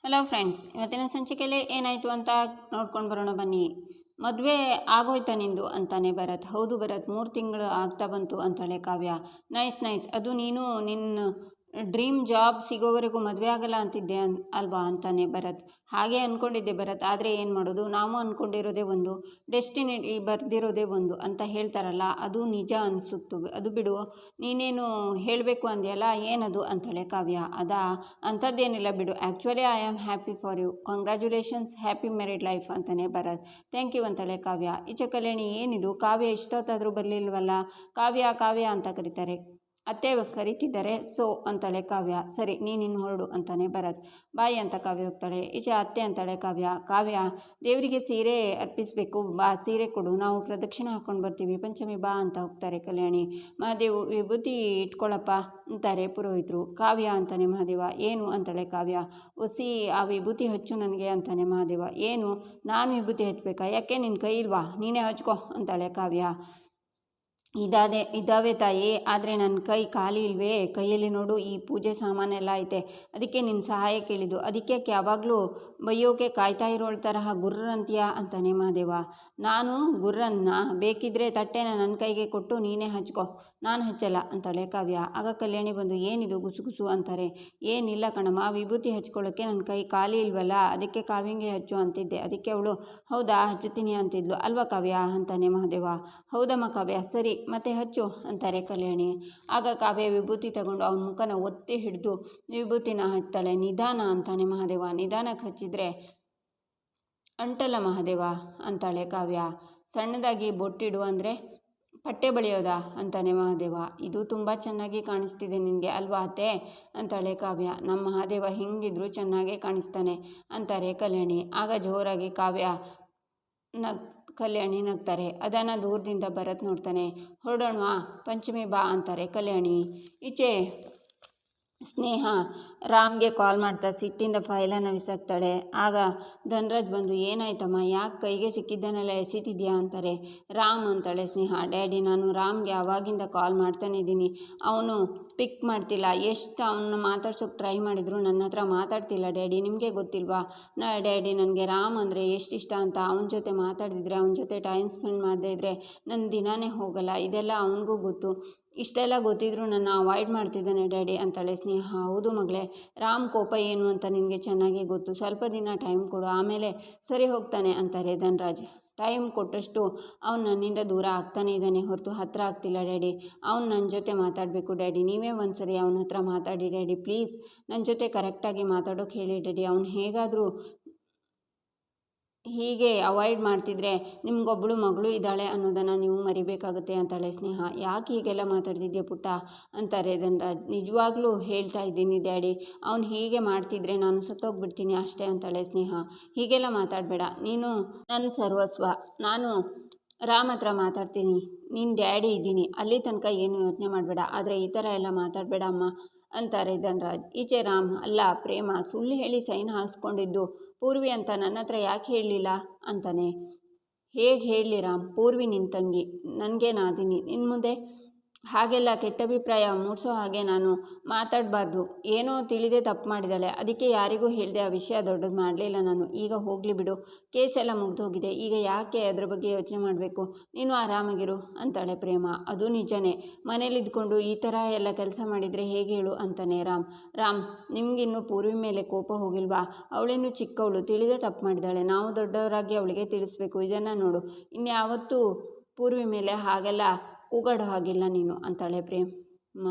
Hello friends, ಇವತ್ತಿನ ಸಂಚಿಕೆಯಲ್ಲಿ ಏನಾಯಿತು ಅಂತ ನೋಡ್ಕೊಂಡು ಬರೋಣ ಬನ್ನಿ. ಮದುವೆ ಆಗೋಯ್ತಾ ನಿಂದು ಅಂತಾನೆ ಭರತ್. ಹೌದು ಭರತ್, 3 ತಿಂಗಳು ಆಗ್ತಾ ಬಂತು ಅಂತಾಳೆ ಕಾವ್ಯ. ನೈಸ್, ಅದು ನೀನು ನಿನ್ನ ಡ್ರೀಮ್ ಜಾಬ್ ಸಿಗೋವರೆಗೂ ಮದುವೆ ಆಗಲ್ಲ ಅಂತಿದ್ದೆ ಅಲ್ವಾ ಅಂತಾನೆ ಭರತ್. ಹಾಗೆ ಅಂದ್ಕೊಂಡಿದ್ದೆ ಭರತ್, ಆದರೆ ಏನು ಮಾಡೋದು, ನಾವು ಅಂದ್ಕೊಂಡಿರೋದೇ ಒಂದು, ಡೆಸ್ಟಿನಿ ಬರ್ದಿರೋದೇ ಒಂದು ಅಂತ ಹೇಳ್ತಾರಲ್ಲ, ಅದು ನಿಜ ಅನಿಸುತ್ತು. ಅದು ಬಿಡು, ನೀನೇನು ಹೇಳಬೇಕು ಅಂದ್ಯಲ್ಲ, ಏನದು ಅಂತಾಳೆ ಕಾವ್ಯ. ಅಂಥದ್ದೇನಿಲ್ಲ ಬಿಡು, actually I am happy for you, congratulations, happy married life ಅಂತಾನೆ ಭರತ್. ಥ್ಯಾಂಕ್ ಯು ಅಂತಾಳೆ ಕಾವ್ಯ. ಈಚೆ ಕಲ್ಯಾಣಿ, ಏನಿದು ಕಾವ್ಯ ಇಷ್ಟೊತ್ತಾದರೂ ಬರಲಿಲ್ವಲ್ಲ, ಕಾವ್ಯ ಅಂತ ಕರೀತಾರೆ, ಅತ್ತೆ ಕರಿತಿದ್ದಾರೆ ಸೊ ಅಂತಾಳೆ ಕಾವ್ಯ. ಸರಿ, ನೀನಿನ್ನು ಹೊರಡು ಅಂತಾನೆ ಭರತ್. ಬಾಯಿ ಅಂತ ಕಾವ್ಯ ಹೋಗ್ತಾಳೆ. ಈಚೆ ಅತ್ತೆ ಅಂತಾಳೆ ಕಾವ್ಯ, ದೇವರಿಗೆ ಸೀರೆ ಅರ್ಪಿಸಬೇಕು, ಬಾ ಸೀರೆ ಕೊಡು, ನಾವು ಪ್ರದಕ್ಷಿಣೆ ಹಾಕ್ಕೊಂಡು ಬರ್ತೀವಿ, ಪಂಚಮಿ ಬಾ ಅಂತ ಹೋಗ್ತಾರೆ ಕಲ್ಯಾಣಿ. ಮಹಾದೇವ್, ವಿಭೂತಿ ಇಟ್ಕೊಳ್ಳಪ್ಪ ಅಂತಾರೆ ಪುರೋಹಿತರು. ಕಾವ್ಯ ಅಂತಾನೆ ಮಹಾದೇವ. ಏನು ಅಂತಾಳೆ ಕಾವ್ಯ. ಒಸಿ ಆ ವಿಭೂತಿ ಹಚ್ಚು ನನಗೆ ಅಂತಾನೆ ಮಹಾದೇವ. ಏನು, ನಾನು ವಿಭೂತಿ ಹಚ್ಚಬೇಕಾ, ಯಾಕೆ ನಿನ್ನ ಕೈ ಇಲ್ವಾ, ನೀನೇ ಹಚ್ಕೋ ಅಂತಾಳೆ ಕಾವ್ಯ. ಇದಾವೆ ತಾಯಿ, ಆದರೆ ನನ್ನ ಕೈ ಖಾಲಿ ಇಲ್ವೇ, ಕೈಯಲ್ಲಿ ನೋಡು ಈ ಪೂಜೆ ಸಾಮಾನೆಲ್ಲ ಐತೆ, ಅದಕ್ಕೆ ನಿನ್ನ ಸಹಾಯ ಕೇಳಿದ್ದು, ಅದಕ್ಕೆ ಯಾವಾಗಲೂ ಬೈಯೋಕೆ ಕಾಯ್ತಾ ಇರೋಳ ತರಹ ಗುರ್ರಂತೀಯ ಅಂತಾನೆ ಮಹಾದೇವ. ನಾನು ಗುರ್ರನ್ನ, ಬೇಕಿದ್ರೆ ತಟ್ಟೆನ ನನ್ನ ಕೈಗೆ ಕೊಟ್ಟು ನೀನೇ ಹಚ್ಕೋ, ನಾನು ಹಚ್ಚಲ್ಲ ಅಂತಾಳೆ ಕಾವ್ಯ. ಆಗ ಕಲ್ಯಾಣಿ ಬಂದು, ಏನಿದು ಗುಸುಗುಸು ಅಂತಾರೆ. ಏನಿಲ್ಲ ಕಣಮ್ಮ, ವಿಭೂತಿ ಹಚ್ಕೊಳ್ಳೋಕ್ಕೆ ನನ್ನ ಕೈ ಖಾಲಿ ಇಲ್ವಲ್ಲ, ಅದಕ್ಕೆ ಕಾವ್ಯಂಗೆ ಹಚ್ಚು ಅಂತಿದ್ದೆ, ಅದಕ್ಕೆ ಅವಳು ಹೌದಾ ಹಚ್ಚುತ್ತೀನಿ ಅಂತಿದ್ಲು ಅಲ್ವಾ ಕಾವ್ಯ ಅಂತಾನೆ ಮಹಾದೇವ. ಹೌದಮ್ಮ ಕಾವ್ಯ, ಸರಿ ಮತ್ತೆ ಹಚ್ಚು ಅಂತಾರೆ ಕಲ್ಯಾಣಿ. ಆಗ ಕಾವ್ಯ ವಿಭೂತಿ ತಗೊಂಡು ಅವನ ಮುಖನ ಒತ್ತಿ ಹಿಡಿದು ವಿಭೂತಿನ ಹಚ್ತಾಳೆ. ನಿಧಾನ ಅಂತಾನೆ ಮಹಾದೇವ. ನಿಧಾನಕ್ಕೆ ಹಚ್ಚಿದ್ರೆ ಅಂಟಲ್ಲ ಮಹಾದೇವ ಅಂತಾಳೆ ಕಾವ್ಯ. ಸಣ್ಣದಾಗಿ ಬೊಟ್ಟಿಡು ಅಂದರೆ ಪಟ್ಟೆ ಬಳಿಯೋದಾ ಅಂತಾನೆ ಮಹಾದೇವ. ಇದು ತುಂಬ ಚೆನ್ನಾಗಿ ಕಾಣಿಸ್ತಿದೆ ನಿನಗೆ ಅಲ್ವಾ ಅತ್ತೆ ಅಂತಾಳೆ ಕಾವ್ಯ. ನಮ್ಮ ಮಹಾದೇವ ಹಿಂಗಿದ್ರು ಚೆನ್ನಾಗೇ ಕಾಣಿಸ್ತಾನೆ ಅಂತಾರೆ ಕಲ್ಯಾಣಿ. ಆಗ ಜೋರಾಗಿ ಕಾವ್ಯ ಕಲ್ಯಾಣಿ ನಗ್ತಾರೆ. ಅದನ್ನು ದೂರದಿಂದ ಭರತ್ ನೋಡ್ತಾನೆ. ಹೊರಡೋಣವಾ, ಪಂಚಮಿ ಬಾ ಅಂತಾರೆ ಕಲ್ಯಾಣಿ. ಈಚೆ ಸ್ನೇಹ ರಾಮ್ಗೆ ಕಾಲ್ ಮಾಡ್ತಾ ಸಿಟ್ಟಿಂದ ಫೈಲನ್ನು ವಿಸಾಕ್ತಾಳೆ. ಆಗ ಧನ್ರಾಜ್ ಬಂದು, ಏನಾಯ್ತಮ್ಮ, ಯಾಕೆ ಕೈಗೆ ಸಿಕ್ಕಿದ್ದನ್ನೆಲ್ಲ ಎಸಿತಿದ್ಯಾ ಅಂತಾರೆ. ರಾಮ್ ಅಂತಾಳೆ ಸ್ನೇಹ. ಡ್ಯಾಡಿ, ನಾನು ರಾಮ್ಗೆ ಆವಾಗಿಂದ ಕಾಲ್ ಮಾಡ್ತಾನೆ ಇದ್ದೀನಿ, ಅವನು ಪಿಕ್ ಮಾಡ್ತಿಲ್ಲ, ಎಷ್ಟು ಅವನ್ನ ಮಾತಾಡ್ಸೋಕೆ ಟ್ರೈ ಮಾಡಿದ್ರು ನನ್ನ ಹತ್ರ ಮಾತಾಡ್ತಿಲ್ಲ ಡ್ಯಾಡಿ, ನಿಮಗೆ ಗೊತ್ತಿಲ್ವಾ ಡ್ಯಾಡಿ, ನನಗೆ ರಾಮ್ ಅಂದರೆ ಎಷ್ಟು ಇಷ್ಟ ಅಂತ, ಅವನ ಜೊತೆ ಮಾತಾಡಿದ್ರೆ, ಅವನ ಜೊತೆ ಟೈಮ್ ಸ್ಪೆಂಡ್ ಮಾಡದೇ ಇದ್ದರೆ ನನ್ನ ದಿನಾನೇ ಹೋಗಲ್ಲ, ಇದೆಲ್ಲ ಅವನಿಗೂ ಗೊತ್ತು, ಇಷ್ಟೆಲ್ಲ ಗೊತ್ತಿದ್ರು ನನ್ನ ಅವಾಯ್ಡ್ ಮಾಡ್ತಿದ್ದಾನೆ ಡ್ಯಾಡಿ ಅಂತಾಳೆ ಸ್ನೇಹ. ಹೌದು ಮಗಳೇ, ರಾಮ್ ಕೋಪ ಏನು ಅಂತ ನಿನಗೆ ಚೆನ್ನಾಗಿ ಗೊತ್ತು, ಸ್ವಲ್ಪ ದಿನ ಟೈಮ್ ಕೊಡು, ಆಮೇಲೆ ಸರಿ ಹೋಗ್ತಾನೆ ಅಂತಾರೆ ಧನ್ರಾಜ್. ಟೈಮ್ ಕೊಟ್ಟಷ್ಟು ಅವ್ನು ನನ್ನಿಂದ ದೂರ ಆಗ್ತಾನೆ ಇದ್ದಾನೆ ಹೊರತು ಹತ್ತಿರ ಆಗ್ತಿಲ್ಲ ಡ್ಯಾಡಿ, ಅವ್ನು ನನ್ನ ಜೊತೆ ಮಾತಾಡಬೇಕು ಡ್ಯಾಡಿ, ನೀವೇ ಒಂದು ಸರಿ ಅವನ ಹತ್ರ ಮಾತಾಡಿ ಡ್ಯಾಡಿ ಪ್ಲೀಸ್, ನನ್ನ ಜೊತೆ ಕರೆಕ್ಟಾಗಿ ಮಾತಾಡೋಕೆ ಹೇಳಿ ಡ್ಯಾಡಿ, ಅವ್ನು ಹೇಗಾದರೂ ಹೀಗೆ ಅವಾಯ್ಡ್ ಮಾಡ್ತಿದ್ರೆ ನಿಮಗೊಬ್ಬಳು ಮಗಳು ಇದ್ದಾಳೆ ಅನ್ನೋದನ್ನು ನೀವು ಮರಿಬೇಕಾಗುತ್ತೆ ಅಂತಾಳೆ ಸ್ನೇಹ. ಯಾಕೆ ಹೀಗೆಲ್ಲ ಮಾತಾಡ್ತಿದ್ಯಾ ಪುಟ್ಟ ಅಂತಾರೆ ಧನ್ರಾಜ್. ನಿಜವಾಗ್ಲೂ ಹೇಳ್ತಾ ಇದ್ದೀನಿ ಡ್ಯಾಡಿ, ಅವ್ನು ಹೀಗೆ ಮಾಡ್ತಿದ್ರೆ ನಾನು ಸತ್ತೋಗ್ಬಿಡ್ತೀನಿ ಅಷ್ಟೇ ಅಂತಾಳೆ ಸ್ನೇಹ. ಹೀಗೆಲ್ಲ ಮಾತಾಡಬೇಡ, ನೀನು ನನ್ನ ಸರ್ವಸ್ವ, ನಾನು ರಾಮ್ ಹತ್ರ ಮಾತಾಡ್ತೀನಿ, ನೀನು ಡ್ಯಾಡಿ ಇದ್ದೀನಿ, ಅಲ್ಲಿ ತನಕ ಏನು ಯೋಚನೆ ಮಾಡಬೇಡ, ಆದರೆ ಈ ಥರ ಎಲ್ಲ ಮಾತಾಡಬೇಡ ಅಮ್ಮ ಅಂತಾರೆ ಧನ್ರಾಜ್. ಈಚೆ ರಾಮ್, ಅಲ್ಲ ಪ್ರೇಮ, ಸುಳ್ಳು ಹೇಳಿ ಸೈನ್ ಹಾಕ್ಸ್ಕೊಂಡಿದ್ದು ಪೂರ್ವಿ ಅಂತ ನನ್ನ ಹತ್ರ ಯಾಕೆ ಹೇಳಲಿಲ್ಲ ಅಂತಾನೆ. ಹೇಗೆ ಹೇಳಲಿ ರಾಮ್, ಪೂರ್ವಿ ನಿನ್ನ ತಂಗಿ, ನನಗೆ ನಾದಿನಿ, ನಿನ್ನ ಮುಂದೆ ಹಾಗೆಲ್ಲ ಕೆಟ್ಟ ಅಭಿಪ್ರಾಯ ಮೂಡಿಸೋ ಹಾಗೆ ನಾನು ಮಾತಾಡಬಾರ್ದು, ಏನೋ ತಿಳಿದೇ ತಪ್ಪು ಮಾಡಿದ್ದಾಳೆ, ಅದಕ್ಕೆ ಯಾರಿಗೂ ಹೇಳಿದೆ, ಆ ವಿಷಯ ದೊಡ್ಡದು ಮಾಡಲಿಲ್ಲ ನಾನು, ಈಗ ಹೋಗಲಿ ಬಿಡು, ಕೇಸೆಲ್ಲ ಮುಗ್ದೋಗಿದೆ, ಈಗ ಯಾಕೆ ಅದ್ರ ಬಗ್ಗೆ ಯೋಚನೆ ಮಾಡಬೇಕು, ನೀನು ಆರಾಮಾಗಿರು ಅಂತಾಳೆ ಪ್ರೇಮ. ಅದು ನಿಜನೇ, ಮನೇಲಿದ್ಕೊಂಡು ಈ ಥರ ಎಲ್ಲ ಕೆಲಸ ಮಾಡಿದರೆ ಹೇಗೆ ಹೇಳು ಅಂತಾನೆ ರಾಮ್, ನಿಮಗಿನ್ನೂ ಪೂರ್ವಿ ಮೇಲೆ ಕೋಪ ಹೋಗಿಲ್ವಾ, ಅವಳಿನ್ನೂ ಚಿಕ್ಕವಳು, ತಿಳಿದೇ ತಪ್ಪು ಮಾಡಿದ್ದಾಳೆ, ನಾವು ದೊಡ್ಡವರಾಗಿ ಅವಳಿಗೆ ತಿಳಿಸ್ಬೇಕು, ಇದನ್ನು ನೋಡು, ಇನ್ಯಾವತ್ತೂ ಪೂರ್ವಿ ಮೇಲೆ ಹಾಗೆಲ್ಲ ಕೂಗಾಡೋ ಹಾಗಿಲ್ಲ ನೀನು ಅಂತಾಳೆ ಪ್ರೇಮ.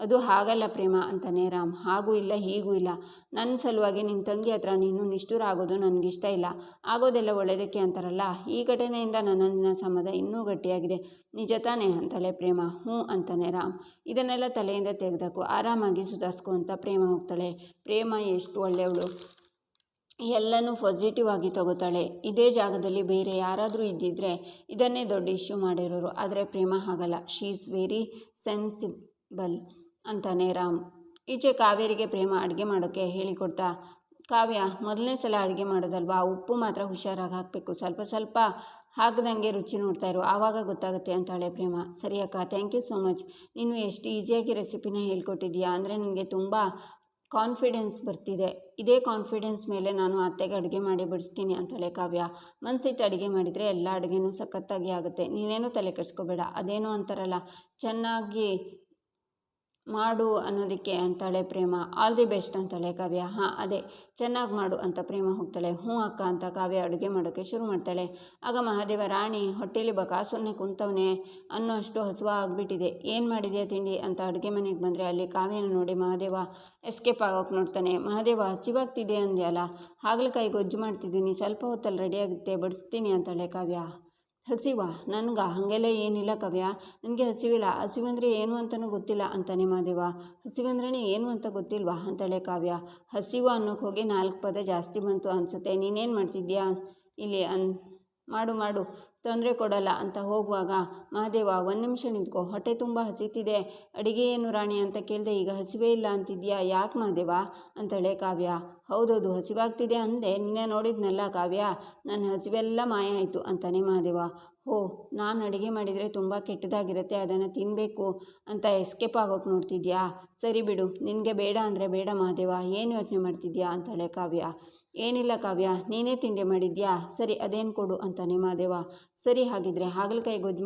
ಅದು ಹಾಗಲ್ಲ ಪ್ರೇಮ ಅಂತಾನೆ ರಾಮ್. ಹಾಗೂ ಇಲ್ಲ ಹೀಗೂ ಇಲ್ಲ, ನನ್ನ ಸಲುವಾಗಿ ನಿನ್ನ ತಂಗಿ ಹತ್ರ ನೀನು ನಿಷ್ಠುರ ಆಗೋದು ನನಗಿಷ್ಟ ಇಲ್ಲ, ಆಗೋದೆಲ್ಲ ಒಳ್ಳೆಯದಕ್ಕೆ ಅಂತಾರಲ್ಲ, ಈ ಘಟನೆಯಿಂದ ನನ್ನ ಸಂಬಂಧ ಇನ್ನೂ ಗಟ್ಟಿಯಾಗಿದೆ, ನಿಜ ತಾನೇ ಅಂತಾಳೆ ಪ್ರೇಮ. ಹ್ಞೂ ಅಂತಾನೆ ರಾಮ್. ಇದನ್ನೆಲ್ಲ ತಲೆಯಿಂದ ತೆಗೆದಾಕು, ಆರಾಮಾಗಿ ಸುಧಾರಿಸ್ಕೊ ಅಂತ ಪ್ರೇಮ ಹೋಗ್ತಾಳೆ. ಪ್ರೇಮ ಎಷ್ಟು ಒಳ್ಳೆಯವಳು, ಎಲ್ಲನೂ ಪಾಸಿಟಿವ್ ಆಗಿ ತಗೋತಾಳೆ. ಇದೇ ಜಾಗದಲ್ಲಿ ಬೇರೆ ಯಾರಾದರೂ ಇದ್ದಿದ್ದರೆ ಇದನ್ನೇ ದೊಡ್ಡ ಇಶ್ಯೂ ಮಾಡಿರೋರು, ಆದರೆ ಪ್ರೇಮ ಹಾಗಲ್ಲ, ಶೀ ಈಸ್ ವೆರಿ ಸೆನ್ಸಿಬಲ್ ಅಂತಾನೆ ರಾಮ್. ಈಚೆ ಕಾವೇರಿಗೆ ಪ್ರೇಮ ಅಡುಗೆ ಮಾಡೋಕ್ಕೆ ಹೇಳಿಕೊಡ್ತಾ, ಕಾವ್ಯ, ಮೊದಲನೇ ಸಲ ಅಡುಗೆ ಮಾಡೋದಲ್ವಾ, ಉಪ್ಪು ಮಾತ್ರ ಹುಷಾರಾಗಿ ಹಾಕಬೇಕು, ಸ್ವಲ್ಪ ಹಾಕದಂಗೆ ರುಚಿ ನೋಡ್ತಾ ಇರು, ಆವಾಗ ಗೊತ್ತಾಗುತ್ತೆ ಅಂತಾಳೆ ಪ್ರೇಮ. ಸರಿ ಅಕ್ಕ, ಥ್ಯಾಂಕ್ ಯು ಸೋ ಮಚ್, ನೀನು ಎಷ್ಟು ಈಸಿಯಾಗಿ ರೆಸಿಪಿನ ಹೇಳ್ಕೊಟ್ಟಿದ್ಯಾ ಅಂದರೆ ನನಗೆ ತುಂಬ ಕಾನ್ಫಿಡೆನ್ಸ್ ಬರ್ತಿದೆ. ಇದೇ ಕಾನ್ಫಿಡೆನ್ಸ್ ಮೇಲೆ ನಾನು ಅತ್ತೆಗೆ ಅಡುಗೆ ಮಾಡಿ ಬಡಿಸ್ತೀನಿ ಅಂತಾಳೆ ಕಾವ್ಯ. ಮನಸ್ಸಿಟ್ಟು ಅಡುಗೆ ಮಾಡಿದರೆ ಎಲ್ಲ ಅಡುಗೆನೂ ಸಖತ್ತಾಗಿ ಆಗುತ್ತೆ, ನೀನೇನು ತಲೆ ಕೆಡಿಸ್ಕೋಬೇಡ. ಅದೇನೋ ಅಂತಾರಲ್ಲ, ಚೆನ್ನಾಗಿ ಮಾಡು ಅನ್ನೋದಕ್ಕೆ ಅಂತಾಳೆ ಪ್ರೇಮ. ಆಲ್ ದಿ ಬೆಸ್ಟ್ ಅಂತಾಳೆ ಕಾವ್ಯ. ಹಾಂ ಅದೇ, ಚೆನ್ನಾಗಿ ಮಾಡು ಅಂತ ಪ್ರೇಮ ಹೋಗ್ತಾಳೆ. ಹ್ಞೂ ಅಕ್ಕ ಅಂತ ಕಾವ್ಯ ಅಡುಗೆ ಮಾಡೋಕ್ಕೆ ಶುರು ಮಾಡ್ತಾಳೆ. ಆಗ ಮಹಾದೇವ, ರಾಣಿ ಹೊಟ್ಟೆಲಿ ಬಕಾಸುರನೆ ಕುಂತವನೇ ಅನ್ನೋ ಅಷ್ಟು ಹಸುವ ಆಗಿಬಿಟ್ಟಿದೆ, ಏನು ಮಾಡಿದೆಯಾ ತಿಂಡಿ ಅಂತ ಅಡುಗೆ ಮನೆಗೆ ಬಂದರೆ ಅಲ್ಲಿ ಕಾವ್ಯನ ನೋಡಿ ಮಹಾದೇವ ಎಸ್ಕೇಪ್ ಆಗೋಕೆ ನೋಡ್ತಾನೆ. ಮಹಾದೇವ, ಹಸಿವಾಗ್ತಿದೆ ಅಂದ್ಯಲ್ಲ, ಹಾಗಲಕಾಯಿ ಗೊಜ್ಜು ಮಾಡ್ತಿದ್ದೀನಿ, ಸ್ವಲ್ಪ ಹೊತ್ತಲ್ಲಿ ರೆಡಿಯಾಗುತ್ತೆ, ಬಡಿಸ್ತೀನಿ ಅಂತಾಳೆ ಕಾವ್ಯ. ಹಸಿವಾ? ನನಗೆ ಹಾಗೆಲ್ಲ ಏನಿಲ್ಲ ಕಾವ್ಯ, ನನಗೆ ಹಸಿವಿಲ್ಲ. ಹಸಿವಂದರೆ ಏನು ಅಂತಲೂ ಗೊತ್ತಿಲ್ಲ ಅಂತಾನೆ ಮಹಾದೇವ. ಹಸಿವಂದ್ರೇ ಏನು ಅಂತ ಗೊತ್ತಿಲ್ವಾ ಅಂತಾಳೆ ಕಾವ್ಯ. ಹಸಿವು ಅನ್ನೋಕ್ಕೆ ಹೋಗಿ 4 ಪದ ಜಾಸ್ತಿ ಬಂತು ಅನಿಸುತ್ತೆ. ನೀನೇನು ಮಾಡ್ತಿದ್ಯಾ ಇಲ್ಲಿ? ಮಾಡು ತೊಂದರೆ ಕೊಡಲ್ಲ ಅಂತ ಹೋಗುವಾಗ ಮಹಾದೇವ, 1 ನಿಮಿಷ ನಿಂತ್ಕೋ, ಹೊಟ್ಟೆ ತುಂಬ ಹಸಿತಿದೆ, ಅಡಿಗೆ ಏನು ರಾಣಿ ಅಂತ ಕೇಳಿದೆ, ಈಗ ಹಸಿವೇ ಇಲ್ಲ ಅಂತಿದ್ಯಾ, ಯಾಕೆ ಮಹಾದೇವ ಅಂತಾಳೆ ಕಾವ್ಯ. ಹೌದೌದು, ಹಸಿವಾಗ್ತಿದೆ ಅಂದೆ, ನಿನ್ನೆ ನೋಡಿದ್ನಲ್ಲ ಕಾವ್ಯ, ನನ್ನ ಹಸಿವೆಲ್ಲ ಮಾಯ ಆಯಿತು ಅಂತಾನೆ ಮಹಾದೇವ. ಹೋ, ನಾನು ಅಡುಗೆ ಮಾಡಿದರೆ ತುಂಬ ಕೆಟ್ಟದಾಗಿರುತ್ತೆ, ಅದನ್ನು ತಿನ್ನಬೇಕು ಅಂತ ಎಸ್ಕೇಪ್ ಆಗೋಕೆ ನೋಡ್ತಿದ್ಯಾ? ಸರಿ ಬಿಡು, ನಿನಗೆ ಬೇಡ ಅಂದರೆ ಬೇಡ ಮಹಾದೇವ, ಏನು ಯೋಚನೆ ಮಾಡ್ತಿದ್ಯಾ ಅಂತಾಳೆ ಕಾವ್ಯ. ಏನಿಲ್ಲ ಕಾವ್ಯ, ನೀನೇ ತಿಂಡಿ ಮಾಡಿದ್ಯಾ, ಸರಿ ಅದೇನು ಕೊಡು ಅಂತಾನೆ ಮಹಾದೇವ. ಸರಿ ಹಾಗಿದ್ರೆ ಹಾಗಲಕಾಯಿ ಗೊಜ್ಜು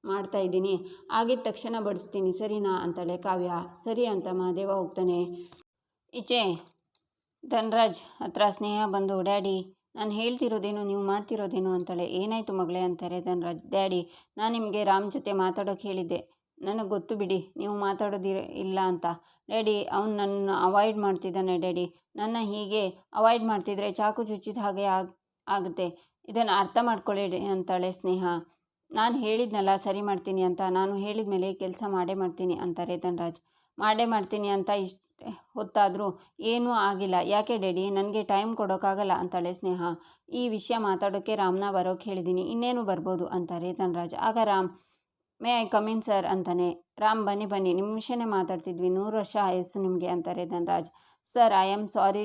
ಮಾಡ್ತಾಯಿದ್ದೀನಿ, ಆಗಿದ ತಕ್ಷಣ ಬಡಿಸ್ತೀನಿ ಸರಿನಾ ಅಂತಾಳೆ ಕಾವ್ಯ. ಸರಿ ಅಂತ ಮಹಾದೇವ ಹೋಗ್ತಾನೆ. ಈಚೆ ಧನ್ರಾಜ್ ಹತ್ರ ಸ್ನೇಹ ಬಂದು, ಡ್ಯಾಡಿ ನಾನು ಹೇಳ್ತಿರೋದೇನು, ನೀವು ಮಾಡ್ತಿರೋದೇನು ಅಂತಾಳೆ. ಏನಾಯಿತು ಮಗಳೇ ಅಂತಾರೆ ಧನ್ರಾಜ್. ಡ್ಯಾಡಿ, ನಾನು ನಿಮಗೆ ರಾಮ್ ಜೊತೆ ಮಾತಾಡೋಕ್ಕೆ ಹೇಳಿದ್ದೆ, ನನಗೆ ಗೊತ್ತು ಬಿಡಿ ನೀವು ಇಲ್ಲ ಅಂತ. ಡ್ಯಾಡಿ, ಅವನು ನನ್ನ ಅವಾಯ್ಡ್ ಮಾಡ್ತಿದ್ದಾನೆ ಡ್ಯಾಡಿ, ನನ್ನ ಹೀಗೆ ಅವಾಯ್ಡ್ ಮಾಡ್ತಿದ್ರೆ ಚಾಕು ಚುಚ್ಚಿದ ಹಾಗೆ ಆಗುತ್ತೆ, ಇದನ್ನು ಅರ್ಥ ಮಾಡ್ಕೊಳ್ಳಿ ಅಂತಾಳೆ ಸ್ನೇಹ. ನಾನು ಹೇಳಿದ್ನಲ್ಲ ಸರಿ ಮಾಡ್ತೀನಿ ಅಂತ, ನಾನು ಹೇಳಿದ ಮೇಲೆ ಕೆಲಸ ಮಾಡೇ ಮಾಡ್ತೀನಿ ಅಂತಾರೆ ಧನ್ರಾಜ್. ಮಾಡೇ ಮಾಡ್ತೀನಿ ಅಂತ ಇಷ್ಟು ಹೊತ್ತಾದರೂ ಏನೂ ಆಗಿಲ್ಲ, ಯಾಕೆ ಡ್ಯಾಡಿ? ನನಗೆ ಟೈಮ್ ಕೊಡೋಕ್ಕಾಗಲ್ಲ ಅಂತಾಳೆ ಸ್ನೇಹ. ಈ ವಿಷಯ ಮಾತಾಡೋಕ್ಕೆ ರಾಮ್ನ ಬರೋಕ್ಕೆ ಹೇಳಿದ್ದೀನಿ, ಇನ್ನೇನು ಬರ್ಬೋದು ಅಂತಾರೆ ಧನ್ರಾಜ್. ಆಗ Ram, may I come in sir ಅಂತಾನೆ. ರಾಮ್, ಬನ್ನಿ ನಿಮ್ಮ ವಿಷಯನೇ ಮಾತಾಡ್ತಿದ್ವಿ, 100 ವರ್ಷ ಆಯಸ್ಸು ನಿಮಗೆ ಅಂತಾರೆ Dhanraj. Sir, I am sorry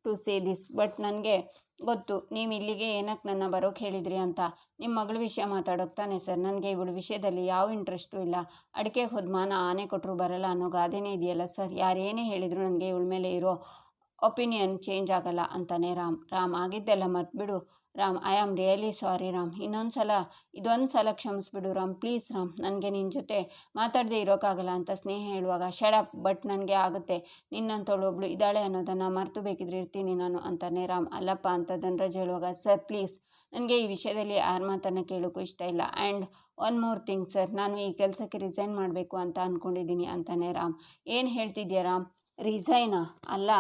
to say this, but ನನಗೆ ಗೊತ್ತು ನೀವು ಇಲ್ಲಿಗೆ ಏನಕ್ಕೆ ನನ್ನ ಬರೋಕ್ಕೆ ಹೇಳಿದ್ರಿ ಅಂತ. ನಿಮ್ಮ ಮಗಳ ವಿಷಯ ಮಾತಾಡೋಕೆ ತಾನೆ ಸರ್, ನನಗೆ ಇವಳ ವಿಷಯದಲ್ಲಿ ಯಾವ ಇಂಟ್ರೆಸ್ಟು ಇಲ್ಲ. ಅಡಿಕೆಗೆ ಹೋದ್ಮಾನ ಆನೆ ಕೊಟ್ಟರು ಬರಲ್ಲ ಅನ್ನೋ ಗಾದೆನೇ ಇದೆಯಲ್ಲ ಸರ್, ಯಾರೇನೇ ಹೇಳಿದ್ರು ನನಗೆ ಇವಳ ಮೇಲೆ ಇರೋ ಒಪಿನಿಯನ್ ಚೇಂಜ್ ಆಗಲ್ಲ ಅಂತಾನೆ ರಾಮ್, ಆಗಿದ್ದೆಲ್ಲ ಮರ್ತ್ಬಿಡು Ram, I am really sorry Ram, ಇದೊಂದು ಸಲ ಕ್ಷಮಿಸ್ಬಿಡು ರಾಮ್, ಪ್ಲೀಸ್ ರಾಮ್, ನನಗೆ ನಿನ್ನ ಜೊತೆ ಮಾತಾಡದೆ ಇರೋಕ್ಕಾಗಲ್ಲ ಅಂತ ಸ್ನೇಹ ಹೇಳುವಾಗ, ಶಡಪ್, ಬಟ್ ನನಗೆ ಆಗುತ್ತೆ, ನಿನ್ನಂಥವಳು ಒಬ್ಳು ಇದ್ದಾಳೆ ಅನ್ನೋದನ್ನು ಮರೆತು ಬೇಕಿದ್ರೆ ಇರ್ತೀನಿ ನಾನು ಅಂತಾನೆ ರಾಮ್. ಅಲ್ಲಪ್ಪ ಅಂತ ಧನ್ರಾಜ್ ಹೇಳುವಾಗ, ಸರ್ ಪ್ಲೀಸ್, ನನಗೆ ಈ ವಿಷಯದಲ್ಲಿ ಯಾರ ಮಾತನ್ನು ಕೇಳೋಕ್ಕೂ ಇಷ್ಟ ಇಲ್ಲ. And one more thing sir, ನಾನು ಈ ಕೆಲಸಕ್ಕೆ ರಿಸೈನ್ ಮಾಡಬೇಕು ಅಂತ ಅಂದ್ಕೊಂಡಿದ್ದೀನಿ ಅಂತಾನೆ ರಾಮ್. ಏನು ಹೇಳ್ತಿದ್ಯಾ ರಾಮ್? ರಿಸೈನಾ? ಅಲ್ಲ,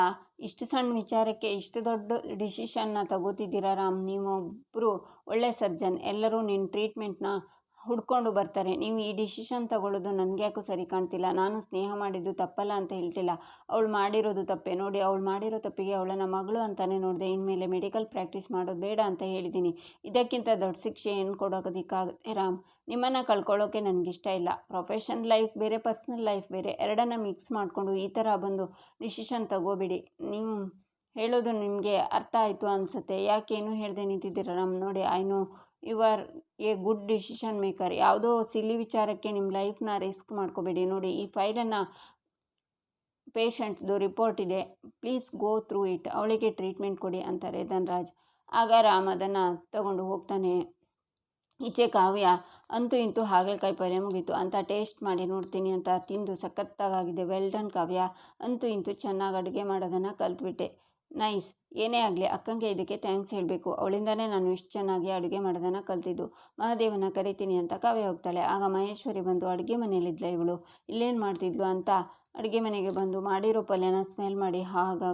ಇಷ್ಟು ಸಣ್ಣ ವಿಚಾರಕ್ಕೆ ಇಷ್ಟು ದೊಡ್ಡ ಡಿಸಿಷನ್ನ ತಗೋತಿದ್ದೀರಾ ರಾಮ್? ನೀವೊಬ್ಬರು ಒಳ್ಳೆ ಸರ್ಜನ್, ಎಲ್ಲರೂ ನಿನ್ನ ಟ್ರೀಟ್ಮೆಂಟ್ನ ಹುಡ್ಕೊಂಡು ಬರ್ತಾರೆ, ನೀವು ಈ ಡಿಸಿಷನ್ ತಗೊಳ್ಳೋದು ನನಗೆ ಯಾಕೂ ಸರಿ ಕಾಣ್ತಿಲ್ಲ. ನಾನು ಸ್ನೇಹ ಮಾಡಿದ್ದು ತಪ್ಪಲ್ಲ ಅಂತ ಹೇಳ್ತಿಲ್ಲ, ಅವಳು ಮಾಡಿರೋದು ತಪ್ಪೆ. ನೋಡಿ, ಅವಳು ಮಾಡಿರೋ ತಪ್ಪಿಗೆ ಅವಳನ್ನು ಮಗಳು ಅಂತಲೇ ನೋಡಿದೆ, ಇನ್ಮೇಲೆ ಮೆಡಿಕಲ್ ಪ್ರಾಕ್ಟೀಸ್ ಮಾಡೋದು ಬೇಡ ಅಂತ ಹೇಳಿದ್ದೀನಿ. ಇದಕ್ಕಿಂತ ದೊಡ್ಡ ಶಿಕ್ಷೆ ಏನು ಕೊಡೋದಕ್ಕಾಗುತ್ತೆ ರಾಮ್? ನಿಮ್ಮನ್ನು ಕಳ್ಕೊಳ್ಳೋಕೆ ನನಗಿಷ್ಟ ಇಲ್ಲ. ಪ್ರೊಫೆಷನಲ್ ಲೈಫ್ ಬೇರೆ, ಪರ್ಸ್ನಲ್ ಲೈಫ್ ಬೇರೆ, ಎರಡನ್ನು ಮಿಕ್ಸ್ ಮಾಡಿಕೊಂಡು ಈ ಥರ ಬಂದು ಡಿಸಿಷನ್ ತಗೋಬೇಡಿ. ನೀವು ಹೇಳೋದು ನಿಮಗೆ ಅರ್ಥ ಆಯಿತು ಅನಿಸುತ್ತೆ, ಯಾಕೇನು ಹೇಳದೆ ನಿಂತಿದ್ದೀರ ರಾಮ್? ನೋಡಿ, I know you are a good decision maker, ಯಾವುದೋ ಸಿಲ್ಲಿ ವಿಚಾರಕ್ಕೆ ನಿಮ್ಮ ಲೈಫ್ನ ರಿಸ್ಕ್ ಮಾಡ್ಕೋಬೇಡಿ. ನೋಡಿ, ಈ ಫೈಲನ್ನು ಪೇಷಂಟ್ದು ರಿಪೋರ್ಟ್ ಇದೆ, ಪ್ಲೀಸ್ ಗೋ ಥ್ರೂ ಇಟ್, ಅವಳಿಗೆ ಟ್ರೀಟ್ಮೆಂಟ್ ಕೊಡಿ ಅಂತಾರೆ ಧನ್ರಾಜ್. ಆಗ ರಾಮ್ ಅದನ್ನು ತಗೊಂಡು ಹೋಗ್ತಾನೆ. ಈಚೆ ಕಾವ್ಯ, ಅಂತೂ ಇಂತೂ ಹಾಗಲಕಾಯಿ ಪಲ್ಯ ಮುಗೀತು ಅಂತ ಟೇಸ್ಟ್ ಮಾಡಿ ನೋಡ್ತೀನಿ ಅಂತ ತಿಂದು ಸಖತ್ತಾಗಿದೆ, ವೆಲ್ ಡನ್ ಕಾವ್ಯ, ಅಂತೂ ಇಂತೂ ಚೆನ್ನಾಗಿ ಅಡುಗೆ ಮಾಡೋದನ್ನು ಕಲ್ತ್ಬಿಟ್ಟೆ, ನೈಸ್. ಏನೇ ಆಗಲಿ ಅಕ್ಕಂಗೆ ಇದಕ್ಕೆ ಥ್ಯಾಂಕ್ಸ್ ಹೇಳಬೇಕು, ಅವಳಿಂದನೇ ನಾನು ಇಷ್ಟು ಚೆನ್ನಾಗಿ ಅಡುಗೆ ಮಾಡೋದನ್ನು ಕಲ್ತಿದ್ದು. ಮಹಾದೇವನ ಕರಿತೀನಿ ಅಂತ ಕಾವ್ಯ ಹೋಗ್ತಾಳೆ. ಆಗ ಮಹೇಶ್ವರಿ ಬಂದು, ಅಡುಗೆ ಮನೇಲಿದ್ಲ ಇವಳು, ಇಲ್ಲೇನು ಮಾಡ್ತಿದ್ಲು ಅಂತ ಅಡುಗೆ ಮನೆಗೆ ಬಂದು ಮಾಡಿರೋ ಪಲ್ಯನ ಸ್ಮೆಲ್ ಮಾಡಿ,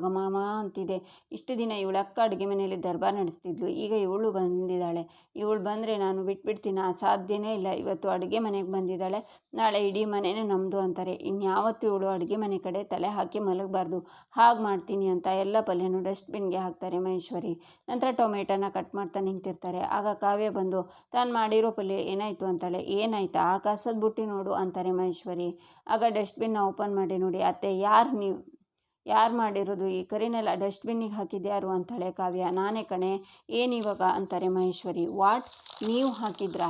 ಘಮ ಅಂತಿದೆ, ಇಷ್ಟು ದಿನ ಇವಳ ಅಕ್ಕ ಅಡುಗೆ ಮನೆಯಲ್ಲಿ ದರ್ಬಾರ್ ನಡೆಸ್ತಿದ್ಲು, ಈಗ ಇವಳು ಬಂದಿದ್ದಾಳೆ, ಇವಳು ಬಂದರೆ ನಾನು ಬಿಟ್ಬಿಡ್ತೀನಿ, ಸಾಧ್ಯನೇ ಇಲ್ಲ. ಇವತ್ತು ಅಡುಗೆ ಮನೆಗೆ ಬಂದಿದ್ದಾಳೆ, ನಾಳೆ ಇಡೀ ಮನೆಯೇ ನಮ್ಮದು ಅಂತಾರೆ, ಇನ್ಯಾವತ್ತೂ ಇವಳು ಅಡುಗೆ ಮನೆ ಕಡೆ ತಲೆ ಹಾಕಿ ಮಲಗಬಾರ್ದು, ಹಾಗೆ ಮಾಡ್ತೀನಿ ಅಂತ ಎಲ್ಲ ಪಲ್ಯನೂ ಡಸ್ಟ್ಬಿನ್ಗೆ ಹಾಕ್ತಾರೆ ಮಹೇಶ್ವರಿ. ನಂತರ ಟೊಮೆಟೊನ ಕಟ್ ಮಾಡ್ತಾ ನಿಂತಿರ್ತಾರೆ. ಆಗ ಕಾವ್ಯ ಬಂದು, ತಾನು ಮಾಡಿರೋ ಪಲ್ಯ ಏನಾಯಿತು ಅಂತಾಳೆ. ಏನಾಯ್ತಾ? ಆ ಕಸದ ಬುಟ್ಟಿ ನೋಡು ಅಂತಾರೆ ಮಹೇಶ್ವರಿ. ಆಗ ಡಸ್ಟ್ಬಿನ್ನ ಓಪನ್ ಮಾಡಿ ನೋಡಿ, ಅತ್ತೆ, ಯಾರು ಮಾಡಿರೋದು? ಈ ಕರಿನೆಲ್ಲ ಡಸ್ಟ್ಬಿನ್ನಿಗೆ ಹಾಕಿದ್ದು ಯಾರು ಅಂತಾಳೆ ಕಾವ್ಯ. ನಾನೇ ಕಣೆ, ಏನಿವಾಗ ಅಂತಾರೆ ಮಹೇಶ್ವರಿ. ವಾಟ್, ನೀವು ಹಾಕಿದ್ರಾ?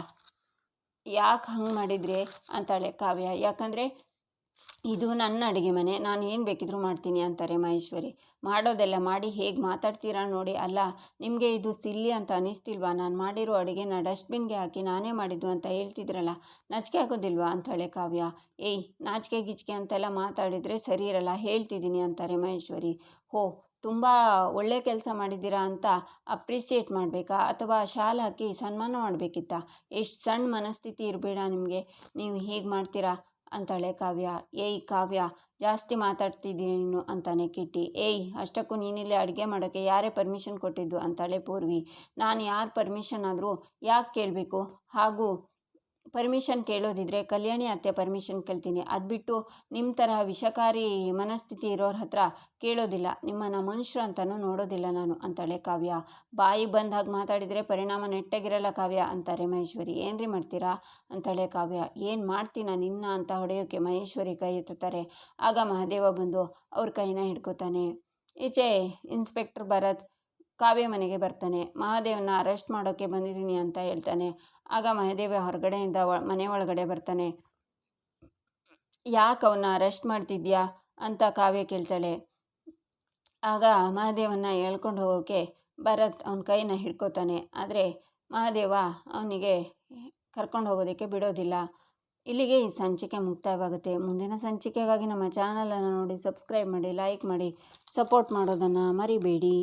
ಯಾಕೆ ಹಂಗೆ ಮಾಡಿದ್ರಿ ಅಂತಾಳೆ ಕಾವ್ಯ. ಯಾಕಂದರೆ ಇದು ನನ್ನ ಅಡುಗೆ ಮನೆ, ನಾನು ಏನು ಬೇಕಿದ್ರೂ ಮಾಡ್ತೀನಿ ಅಂತಾರೆ ಮಹೇಶ್ವರಿ. ಮಾಡೋದೆಲ್ಲ ಮಾಡಿ ಹೇಗೆ ಮಾತಾಡ್ತೀರಾ ನೋಡಿ. ಅಲ್ಲ, ನಿಮಗೆ ಇದು ಸಿಲ್ಲಿ ಅಂತ ಅನ್ನಿಸ್ತಿಲ್ವಾ? ನಾನು ಮಾಡಿರೋ ಅಡುಗೆನ ಡಸ್ಟ್ಬಿನ್ಗೆ ಹಾಕಿ ನಾನೇ ಮಾಡಿದ್ದು ಅಂತ ಹೇಳ್ತಿದ್ರಲ್ಲ, ನಾಚಿಕೆ ಆಗೋದಿಲ್ವಾ ಅಂತಾಳೆ ಕಾವ್ಯ. ಏಯ್, ನಾಚಿಕೆ ಗಿಚ್ಕೆ ಅಂತೆಲ್ಲ ಮಾತಾಡಿದರೆ ಸರಿ ಇರಲ್ಲ, ಹೇಳ್ತಿದ್ದೀನಿ ಅಂತಾರೆ ಮಹೇಶ್ವರಿ. ಹೋ, ತುಂಬ ಒಳ್ಳೆ ಕೆಲಸ ಮಾಡಿದ್ದೀರಾ ಅಂತ ಅಪ್ರಿಸಿಯೇಟ್ ಮಾಡಬೇಕಾ, ಅಥವಾ ಶಾಲ್ ಹಾಕಿ ಸನ್ಮಾನ ಮಾಡಬೇಕಿತ್ತಾ? ಎಷ್ಟು ಸಣ್ಣ ಮನಸ್ಥಿತಿ ಇರಬೇಡ ನಿಮಗೆ, ನೀವು ಹೀಗೆ ಮಾಡ್ತೀರಾ ಅಂತಾಳೆ ಕಾವ್ಯ. ಏಯ್ ಕಾವ್ಯ, ಜಾಸ್ತಿ ಮಾತಾಡ್ತಿದ್ದೀನಿ ನೀನು ಅಂತಾನೆ ಕಿಟ್ಟಿ. ಏಯ್, ಅಷ್ಟಕ್ಕೂ ನೀನಿಲ್ಲಿ ಅಡುಗೆ ಮಾಡೋಕ್ಕೆ ಯಾರೇ ಪರ್ಮಿಷನ್ ಕೊಟ್ಟಿದ್ದು ಅಂತಾಳೆ ಪೂರ್ವಿ. ನಾನು ಯಾರ ಪರ್ಮಿಷನ್ ಆದರೂ ಯಾಕೆ ಕೇಳಬೇಕು? ಹಾಗೂ ಪರ್ಮಿಷನ್ ಕೇಳೋದಿದ್ರೆ ಕಲ್ಯಾಣಿ ಅತ್ತೆ ಪರ್ಮಿಷನ್ ಕೇಳ್ತೀನಿ. ಅದು ಬಿಟ್ಟು ನಿಮ್ಮ ತರಹ ವಿಷಕಾರಿ ಮನಸ್ಥಿತಿ ಇರೋರ ಹತ್ರ ಕೇಳೋದಿಲ್ಲ. ನಿಮ್ಮನ್ನು ಮನುಷ್ಯರು ಅಂತಲೂ ನೋಡೋದಿಲ್ಲ ನಾನು ಅಂತಾಳೆ ಕಾವ್ಯ. ಬಾಯಿ ಬಂದ ಹಾಗೆ ಮಾತಾಡಿದರೆ ಪರಿಣಾಮ ನೆಟ್ಟಗಿರಲ್ಲ ಕಾವ್ಯ ಅಂತಾರೆ ಮಹೇಶ್ವರಿ. ಏನ್ರಿ ಮಾಡ್ತೀರಾ ಅಂತಾಳೆ ಕಾವ್ಯ. ಏನು ಮಾಡ್ತೀನ ನಿನ್ನ ಅಂತ ಹೊಡೆಯೋಕ್ಕೆ ಮಹೇಶ್ವರಿ ಕೈ ಎತ್ತುತ್ತಾರೆ. ಆಗ ಮಹದೇವ ಬಂದು ಅವ್ರ ಕೈನ ಹಿಡ್ಕೋತಾನೆ. ಈಚೆ ಇನ್ಸ್ಪೆಕ್ಟರ್ ಭರತ್ ಕಾವ್ಯ ಮನೆಗೆ ಬರ್ತಾನೆ. ಮಹಾದೇವನ ಅರೆಸ್ಟ್ ಮಾಡೋಕ್ಕೆ ಬಂದಿದ್ದೀನಿ ಅಂತ ಹೇಳ್ತಾನೆ. ಆಗ ಮಹಾದೇವ ಹೊರಗಡೆಯಿಂದ ಮನೆ ಒಳಗಡೆ ಬರ್ತಾನೆ. ಯಾಕೆ ಅವನ್ನ ಅರೆಸ್ಟ್ ಮಾಡ್ತಿದ್ಯಾ ಅಂತ ಕಾವ್ಯ ಕೇಳ್ತಾಳೆ. ಆಗ ಮಹಾದೇವನ್ನ ಹೇಳ್ಕೊಂಡು ಹೋಗೋಕ್ಕೆ ಭರತ್ ಅವನ ಕೈನ ಹಿಡ್ಕೋತಾನೆ. ಆದರೆ ಮಹಾದೇವ ಅವನಿಗೆ ಕರ್ಕೊಂಡು ಹೋಗೋದಕ್ಕೆ ಬಿಡೋದಿಲ್ಲ. ಇಲ್ಲಿಗೆ ಈ ಸಂಚಿಕೆ ಮುಕ್ತಾಯವಾಗುತ್ತೆ. ಮುಂದಿನ ಸಂಚಿಕೆಗಾಗಿ ನಮ್ಮ ಚಾನಲನ್ನು ನೋಡಿ ಸಬ್ಸ್ಕ್ರೈಬ್ ಮಾಡಿ, ಲೈಕ್ ಮಾಡಿ, ಸಪೋರ್ಟ್ ಮಾಡೋದನ್ನು ಮರಿಬೇಡಿ.